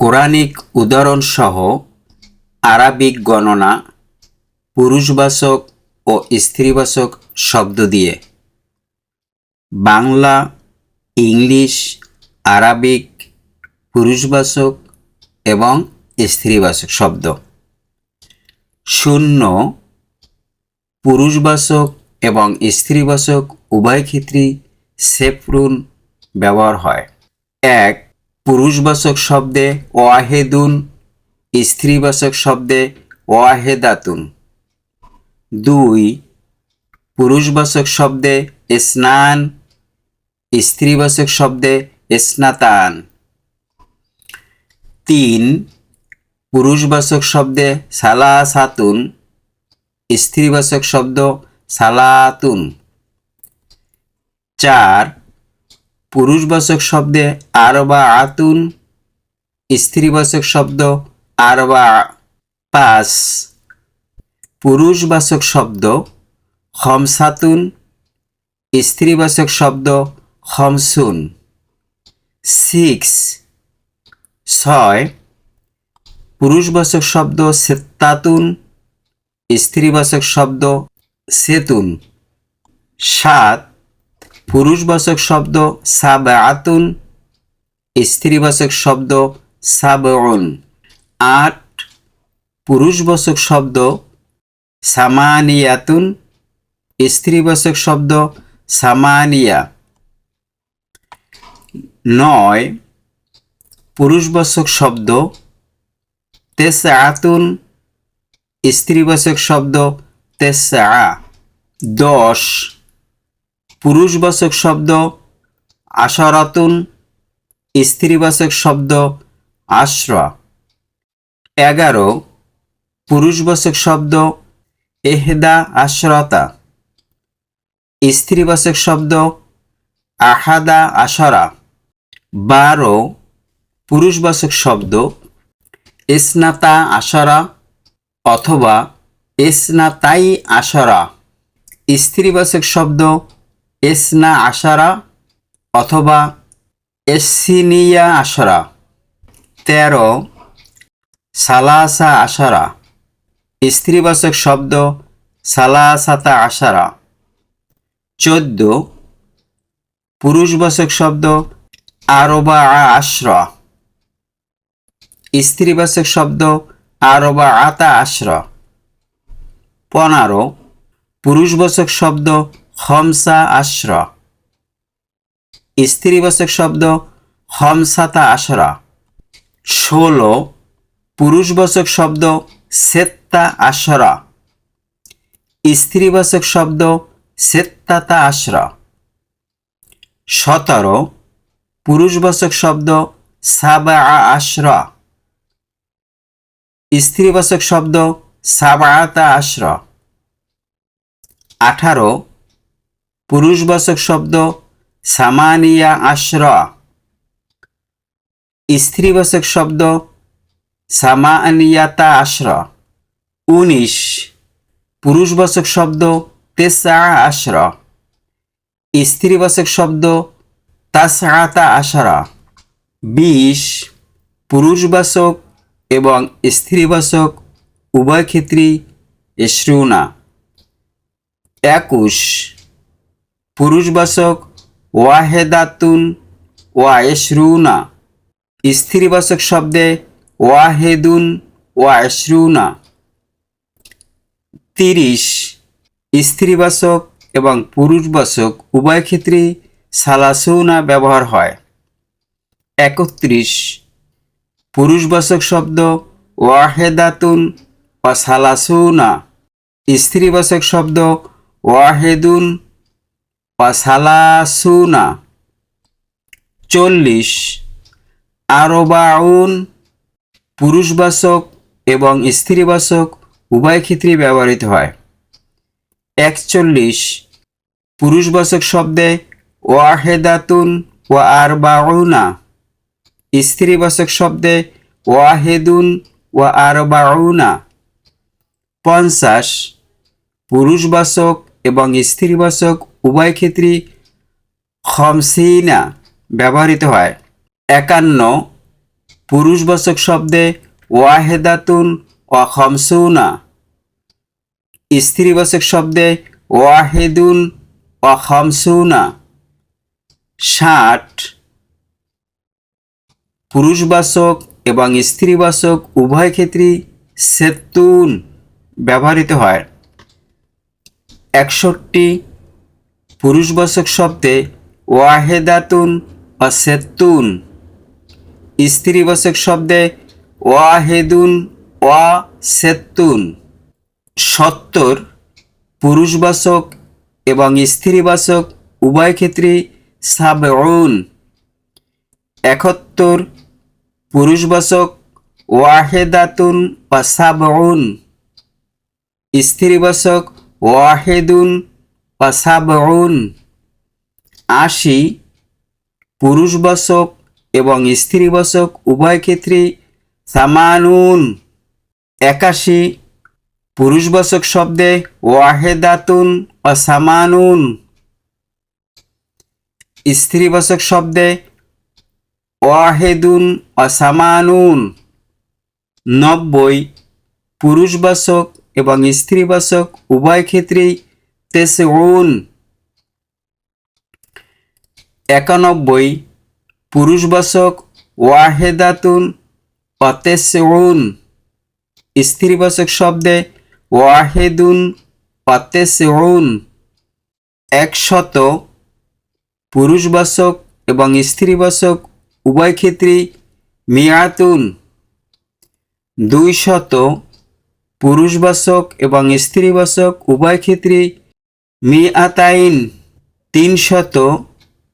Quranic উদাহরণসহ Arabic গণনা পুরুষবাচক ও স্ত্রীবাচক শব্দ দিয়ে বাংলা, ইংলিশ, আরবিক পুরুষবাচক এবং স্ত্রীবাচক শব্দ। 0 পুরুষবাচক এবং স্ত্রীবাচক উভয় ক্ষেত্রেই সেফরুন ব্যবহার হয়। 1 পুরুষবাচক শব্দে ওয়াহেদুন, স্ত্রীবাচক শব্দে ওয়াহেদাতুন। 2 পুরুষবাচক শব্দে ইসনান, স্ত্রীবাচক শব্দে ইসনাতান। 3 পুরুষবাচক শব্দে সালাসাতুন, স্ত্রীবাচক শব্দ সালাতুন। 4 পুরুষবাচক শব্দে আরবাআতুন, স্ত্রীবাচক শব্দ আরবা। 5 পুরুষবাচক শব্দ খমসাতুন, স্ত্রীবাচক শব্দ খমসুন। 6 পুরুষবাচক শব্দ সেত্তাতুন, স্ত্রীবাচক শব্দ সেতুন। 7 পুরুষবাচক শব্দ সাবআতুন, স্ত্রীবাচক শব্দ সাবউন। 8 পুরুষবাচক শব্দ সামানিয়াতুন, স্ত্রীবাচক শব্দ সামানিয়া। 9 পুরুষবাচক শব্দ তেসআতুন, স্ত্রীবাচক শব্দ তেসআ। 10 পুরুষবাচক শব্দ আশরাতুন, স্ত্রীবাচক শব্দ আশরা। 11 পুরুষবাচক শব্দ এহদা আশরাতা, স্ত্রীবাচক শব্দ আহাদা আশরা। 12 পুরুষবাচক শব্দ ইসনাতা আশরা অথবা ইসনাতাই আশরা, স্ত্রীবাচক শব্দ ইসনা আশরা অথবা এসিনিয়া আশরা। 13 সালাসা আশরা, স্ত্রীবাচক শব্দ সালাসাতা আশরা। 14 পুরুষবাচক শব্দ আরবা আশরা, স্ত্রীবাচক শব্দ আরবা আতা আশরা। 15 পুরুষবাচক শব্দ খমসা আশরা, স্ত্রীবাচক শব্দ খমসাতা আশরা। 16 পুরুষবাচক শব্দ সেত্তা আশরা, স্ত্রীবাচক শব্দ সেত্তাতা আশরা। 17 পুরুষবাচক শব্দ সাবা আশরা, স্ত্রীবাচক শব্দ সাবাতা আশরা। 18 পুরুষবাচক শব্দ সামানিয়া আশরা, স্ত্রীবাচক শব্দ সামানিয়াতা আশরা। 19 পুরুষবাচক শব্দ তেসআ আশরা, স্ত্রীবাচক শব্দ তাসআতা আশরা। 20 পুরুষবাচক এবং স্ত্রীবাচক উভয় ক্ষেত্রেই ইশরুনা। 21 পুরুষবাচক ওয়াহেদাতুন ওয়া ইশরুনা, স্ত্রীবাচক শব্দে ওয়াহেদুন ওয়া ইশরুনা। 30 স্ত্রীবাচক এবং পুরুষবাচক উভয় ক্ষেত্রেই সালাসুনা ব্যবহার হয়। 31 পুরুষবাচক শব্দ ওয়াহেদাতুন ওয়া সালাসুনা, স্ত্রীবাচক শব্দ ওয়াহেদুন ওয়া সালাসুনা। 40 আরবাউন পুরুষবাচক এবং স্ত্রীবাচক উভয় ক্ষেত্রেই ব্যবহৃত হয়। 41 পুরুষবাচক শব্দে ওয়াহেদাতুন ওয়া আরবাউনা, স্ত্রীবাচক শব্দে ওয়াহেদুন ওয়া আরবাউনা। 50 পুরুষবাচক এবং স্ত্রীবাচক উভয় ক্ষেত্রেই খমসিনা ব্যবহৃত হয়। 51 পুরুষবাচক শব্দে ওয়াহেদাতুন ওয়া খামসুনা, স্ত্রীবাচক শব্দে ওয়াহেদুন ওয়া খামসুনা। 60 পুরুষবাচক এবং স্ত্রীবাচক উভয় ক্ষেত্রেই সেতুন ব্যবহৃত হয়। 61 পুরুষবাচক শব্দে ওয়াহেদাতুন ওয়া সেতুন, স্ত্রীবাচক শব্দে ওয়াহেদুন ওয়া সেতুন। 70 পুরুষবাচক এবং স্ত্রীবাচক উভয় ক্ষেত্রেই সাবউন। 71 পুরুষবাচক ওয়াহেদাতুন ওয়া সাবউন, স্ত্রীবাচক ওয়াহেদুন ওয়া সাবউন। 80 পুরুষবাচক এবং স্ত্রীবাচক উভয় ক্ষেত্রেই সামানুন। 81 পুরুষবাচক শব্দে ওয়াহেদাতুন ওয়া সামানুন, স্ত্রীবাচক শব্দে ওয়াহেদুন ওয়া সামানুন। 90 পুরুষবাচক এবং স্ত্রীবাচক উভয় ক্ষেত্রেই তেসউন। 91 পুরুষবাচক ওয়াহেদাতুন ওয়া তেসউন, স্ত্রীবাচক শব্দে ওয়াহেদুন ওয়া তেসউন। 100 পুরুষবাচক এবং স্ত্রীবাচক উভয় ক্ষেত্রেই মিয়াতুন। 200 পুরুষবাচক এবং স্ত্রীবাচক উভয় ক্ষেত্রেই মিআতাইন। 300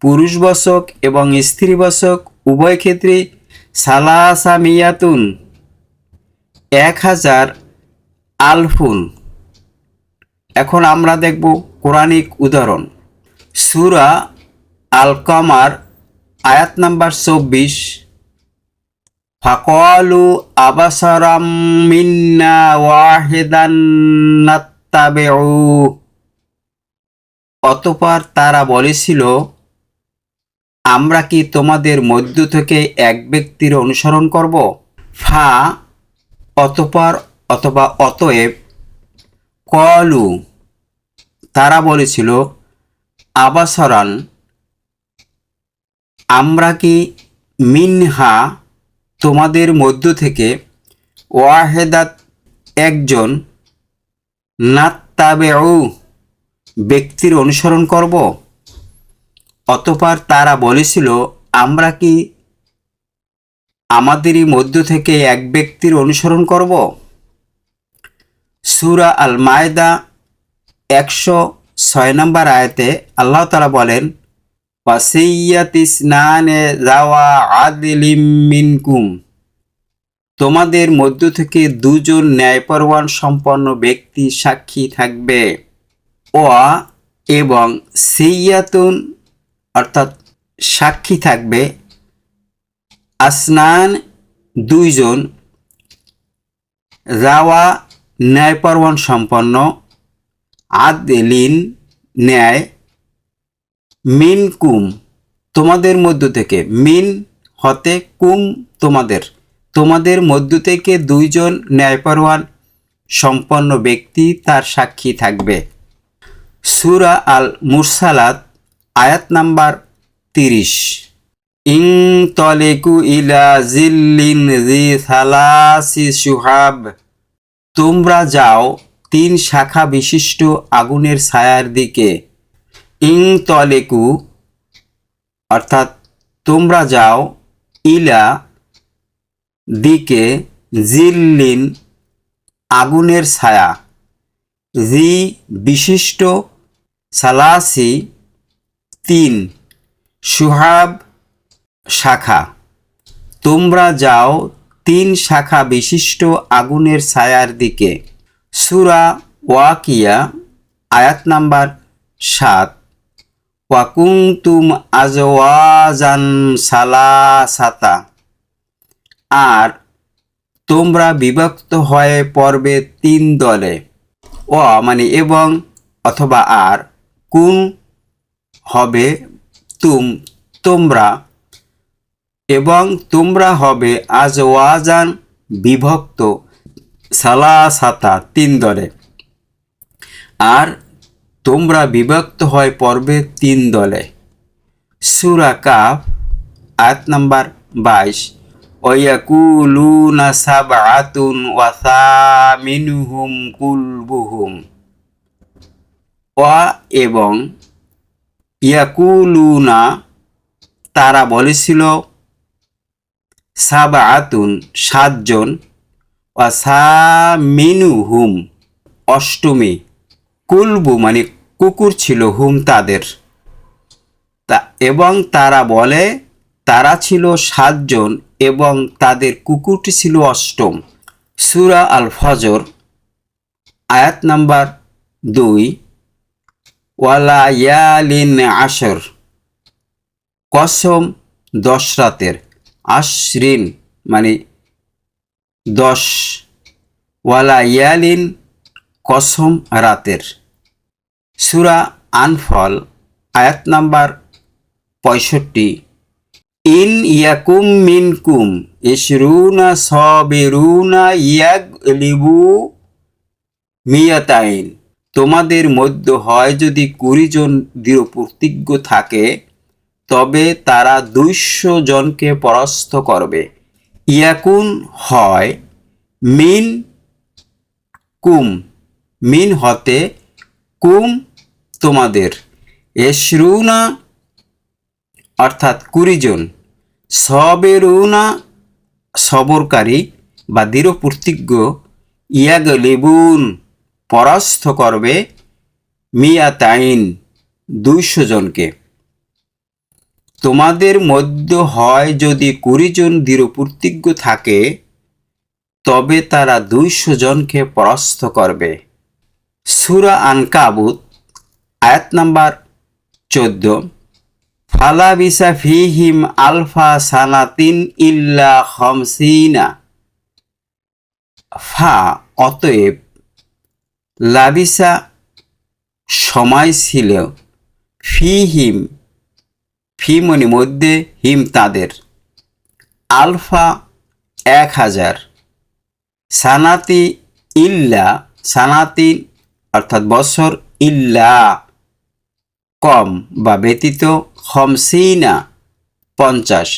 পুরুষবাচক এবং স্ত্রীবাচক উভয় ক্ষেত্রেই সালাসা মিয়াতুন। 1000 আলফুন। এখন আমরা দেখব কোরআনিক উদাহরণ। সূরা আল কমার আয়াত নাম্বার 24। ফাকালু আবাসারাম মিন্না ওয়াহিদান নাত্তাবিউ, অতঃপর তারা বলেছিল, আমরা কি তোমাদের মধ্য থেকে এক ব্যক্তির অনুসরণ করব? ফা অতঃপর অথবা অতএব, কলু তারা বলেছিল, আবাসরান আমরা কি, মিনহা তোমাদের মধ্য থেকে, ওয়াহেদাত একজন, নাত্তাবিউ ব্যক্তির অনুসরণ করব? অতঃপর তারা বলেছিল, আমরা কি আমাদেরই মধ্য থেকে এক ব্যক্তির অনুসরণ করব? সূরা আল মায়দা 106 নম্বর আয়াতে আল্লাহ তাআলা বলেন, ওয়াসিয়াতিসনানে যাওয়া আদলিম মিনকুম, তোমাদের মধ্য থেকে দুজন ন্যায়পরওয়ান সম্পন্ন ব্যক্তি সাক্ষী থাকবে। ওয়া এবং সিয়াতুন অর্থাৎ সাক্ষী থাকবে, আসনান দুইজন, যাওয়া ন্যায়পরওয়ান সম্পন্ন, আদলিন ন্যায়, মিনকুম তোমাদের মধ্য থেকে, মিন হতে কুম তোমাদের, তোমাদের মধ্য থেকে দুইজন ন্যায়পরওয়ান সম্পন্ন ব্যক্তি তার সাক্ষী থাকবে। সূরা আল মুরসালাত আয়াত নাম্বার 30। ইন তলিকু ইলা জিল্লিন জি সালাসি শুহাব, তোমরা যাও 3 শাখা বিশিষ্ট আগুনের ছায়ার দিকে। ইন তলেকু অর্থাৎ তোমরা যাও, ইলা দিকে, জিল্লিন আগুনের ছায়া, জি বিশিষ্ট, সালাসি 3, শুহাব শাখা, তোমরা যাও 3 শাখা বিশিষ্ট আগুনের ছায়ার দিকে। সূরা ওয়াকিয়া আয়াত নাম্বার 7। ওয়াকুনতুম আজওয়াজান সালাসাতা, আর তোমরা বিভক্ত হয়ে পড়বে 3 দলে। ও মানে এবং অথবা আর, কুন হবে তোমরা, এবং তোমরা হবে আজওয়াজান বিভক্ত সালাসাতা 3 দলে। আর তোমরা বিভক্ত হয় পর্বে 3 দলে। সূরা কাফ আয়াত নাম্বার 22। ওয়ায়াকুলুনা সাবআতুন ওয়া সামিনুহুম কুলবুহুম। ওয়া এবং ইয়াকুলুনা তারা বলেছিল, সাবআতুন 7 জন, ওয়া সামিনুহুম অষ্টমী, কুলবু মানে কুকুর ছিল, হুম তাদের, এবং তারা বলে তারা ছিল 7 জন এবং তাদের কুকুরটি ছিল অষ্টম। সূরা আল ফজর আয়াত নাম্বার 2। ওয়ালায়ালিন আশর কসম 10 রাতের, আশরিন মানে 10, ওয়ালায়ালিন কসম রাতের। সূরা আনফল আয়াত নাম্বার 65। ইন ইয়াকুম মিনকুম ইশরুনা সাবিরুনা ইয়াগলিবু মিয়াতাইন। তোমাদের মধ্য হয় যদি 20 জন দৃঢ় প্রতিজ্ঞ থাকে, তবে তারা 200 জনকে পরাস্ত করবে। ইয়াকুন হয় মিন কুম, মিন হতে, কুম তোমাদের, ইশরুনা অর্থাৎ 20 জন, সাবিরুনা সবরকারী বা দৃঢ় প্রতিজ্ঞ, ইয়াগলিবুন পরাস্ত করবে, মিয়াতাইন 200 জনকে। তোমাদের মধ্য হয় যদি 20 জন দৃঢ় প্রতিজ্ঞ থাকে, তবে তারা 200 জনকে পরাস্ত করবে। সূরা আনকাবুত আয়াত নাম্বার 14। ফালাবিসা ফিহিম আলফা সানাতিন ইল্লা খামসিনা। ফা অতএব, লাবিসা সময় ছিল, ফিহিম ফি মনে মধ্যে, হিম তাদের, আলফা 1000, সানাতি ইল্লা সানাতিন অর্থাৎ বছর, ইল্লা কম বা ব্যতীত, খমসিনা 50।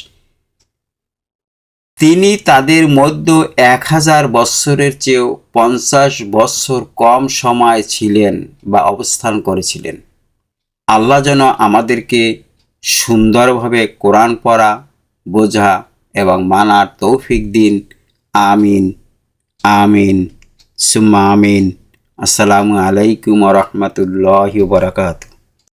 তিনি তাদের মধ্যে 1000 বৎসরের চেয়েও 50 বৎসর কম সময় ছিলেন বা অবস্থান করেছিলেন। আল্লাহ যেন আমাদেরকে সুন্দরভাবে কোরআন পড়া, বোঝা এবং মানার তৌফিক দিন। আমিন আমিন সুম্মা আমিন। আসসালামু আলাইকুম ওয়া রাহমাতুল্লাহি ওয়া বারাকাতুহু।